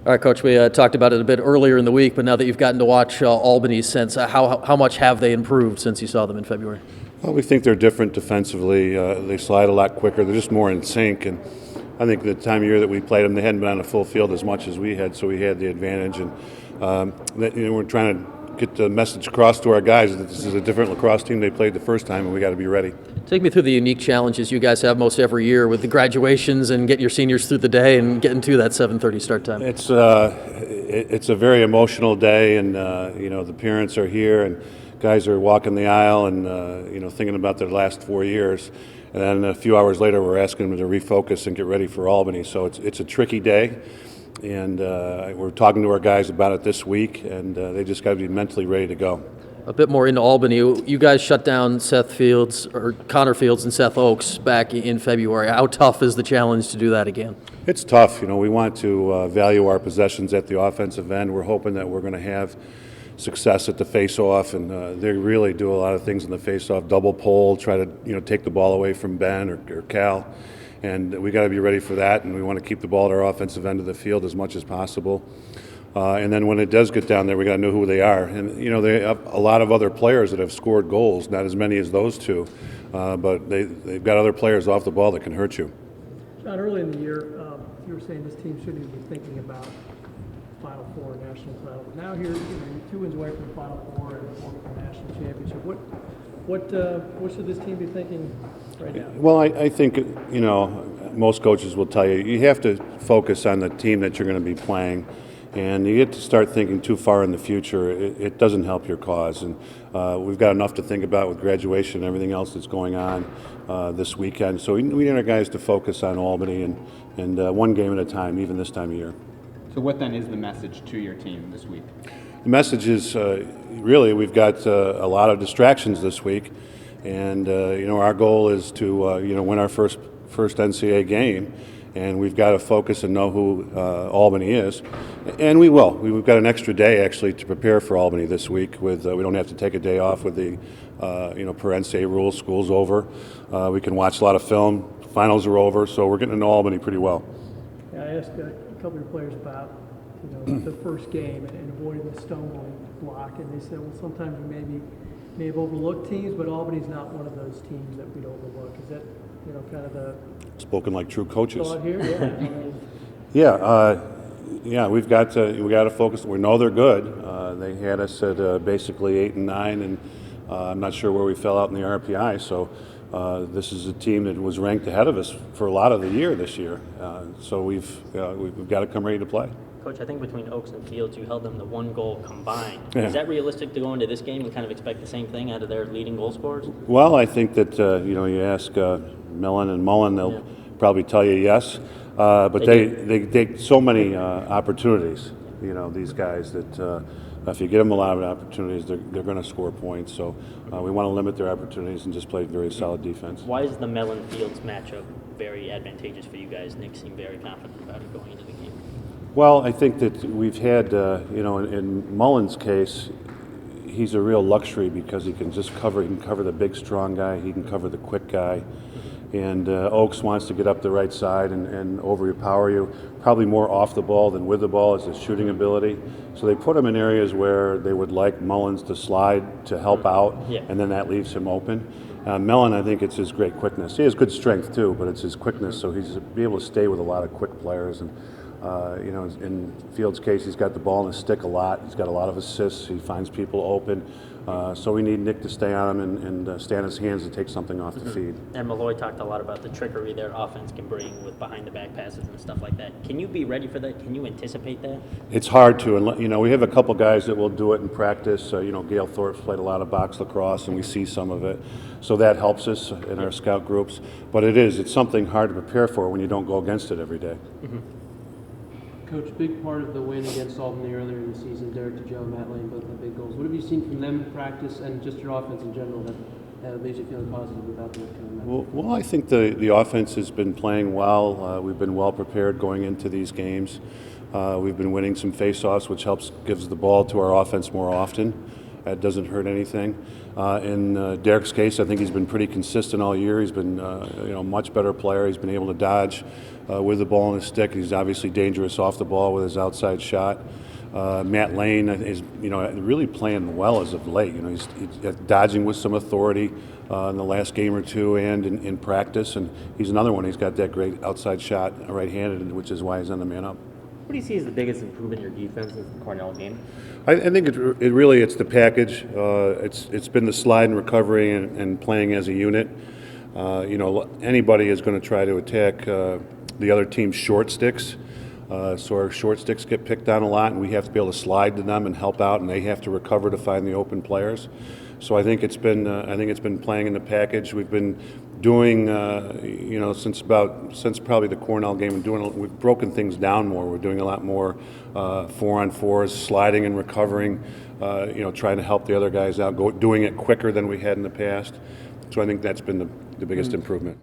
All right, Coach, we talked about it a bit earlier in the week, but now that you've gotten to watch Albany since, how much have they improved since you saw them in February? Well, we think they're different defensively. They slide a lot quicker. They're just more in sync. And I think the time of year that we played them, they hadn't been on a full field as much as we had, so we had the advantage. And we're trying to get the message across to our guys that this is a different lacrosse team they played the first time, and we got to be ready. Take me through the unique challenges you guys have most every year with the graduations and getting your seniors through the day and getting to that 7:30 start time. It's a very emotional day, and the parents are here, and guys are walking the aisle, and thinking about their last 4 years. And then a few hours later, we're asking them to refocus and get ready for Albany. So it's a tricky day, and we're talking to our guys about it this week, and they just got to be mentally ready to go. A bit more into Albany. You guys shut down Connor Fields and Seth Oaks back in February. How tough is the challenge to do that again? It's tough. We want to value our possessions at the offensive end. We're hoping that we're going to have success at the face-off, and they really do a lot of things in the face-off. Double pole, try to take the ball away from Ben or Cal, and we got to be ready for that. And we want to keep the ball at our offensive end of the field as much as possible. And then when it does get down there, we got to know who they are. And they have a lot of other players that have scored goals, not as many as those two, but they've got other players off the ball that can hurt you. John, early in the year, you were saying this team shouldn't even be thinking about Final Four national title. But now you're 2 wins away from the Final Four and the national championship. What should this team be thinking right now? Well, I think most coaches will tell you have to focus on the team that you're going to be playing. And you get to start thinking too far in the future, it doesn't help your cause. And we've got enough to think about with graduation and everything else that's going on this weekend. So we need our guys to focus on Albany and one game at a time, even this time of year. So what then is the message to your team this week? The message is really we've got a lot of distractions this week. And, our goal is to, win our first NCAA game. And we've got to focus and know who Albany is, and we will. We've got an extra day actually to prepare for Albany this week. With we don't have to take a day off with the per NCAA rules. School's over. We can watch a lot of film. Finals are over, so we're getting to know Albany pretty well. Yeah, I asked a couple of players about the first game and avoiding the stumbling block, and they said, well, sometimes we may have overlooked teams, but Albany's not one of those teams that we'd overlook. Is that kind of the spoken like true coaches. thought here? Yeah, we've got to focus. We know they're good. They had us at basically 8 and 9, and I'm not sure where we fell out in the RPI. So this is a team that was ranked ahead of us for a lot of the year this year. So we've got to come ready to play. Coach, I think between Oaks and Fields, you held them to 1 goal combined. Yeah. Is that realistic to go into this game and kind of expect the same thing out of their leading goal scorers? Well, I think that you ask Mellon and Mullen, they'll probably tell you yes. But they take so many opportunities. These guys that if you give them a lot of opportunities, they're going to score points. So we want to limit their opportunities and just play very solid defense. Why is the Mellon Fields matchup very advantageous for you guys? Nick seemed very confident about it going into the game. Well, I think that we've had, in Mullen's case, he's a real luxury because he can just cover. He can cover the big, strong guy. He can cover the quick guy. And Oaks wants to get up the right side and overpower you, probably more off the ball than with the ball as his shooting ability. So they put him in areas where they would like Mullins to slide to help out, and then that leaves him open. Mellon, I think it's his great quickness. He has good strength too, but it's his quickness, so he's be able to stay with a lot of quick players. And in Fields' case, he's got the ball in his stick a lot. He's got a lot of assists. He finds people open. So we need Nick to stay on him and stay on his hands and take something off the feed. And Malloy talked a lot about the trickery their offense can bring with behind-the-back passes and stuff like that. Can you be ready for that? Can you anticipate that? It's hard to. And, we have a couple guys that will do it in practice. Gail Thorpe's played a lot of box lacrosse, and we see some of it. So that helps us in our scout groups. But it's something hard to prepare for when you don't go against it every day. Coach, big part of the win against Albany earlier in the season, Derek DeJoe and Matt Lane both had big goals. What have you seen from them in practice and just your offense in general that makes you feel positive about that kind of match? Well, I think the offense has been playing well. We've been well prepared going into these games. We've been winning some face-offs, which gives the ball to our offense more often. That doesn't hurt anything. In Derek's case, I think he's been pretty consistent all year. He's been a much better player. He's been able to dodge with the ball in his stick. He's obviously dangerous off the ball with his outside shot. Matt Lane is really playing well as of late. He's dodging with some authority in the last game or two and in practice. And he's another one. He's got that great outside shot, right-handed, which is why he's on the man up. What do you see as the biggest improvement in your defense since the Cornell game? I think it's the package. It's been the slide and recovery and playing as a unit. Anybody is going to try to attack the other team's short sticks. So our short sticks get picked on a lot, and we have to be able to slide to them and help out, and they have to recover to find the open players. So I think it's been playing in the package. We've been doing since probably the Cornell game. We've broken things down more. We're doing a lot more 4-on-4s, sliding and recovering. Trying to help the other guys out, doing it quicker than we had in the past. So I think that's been the biggest improvement.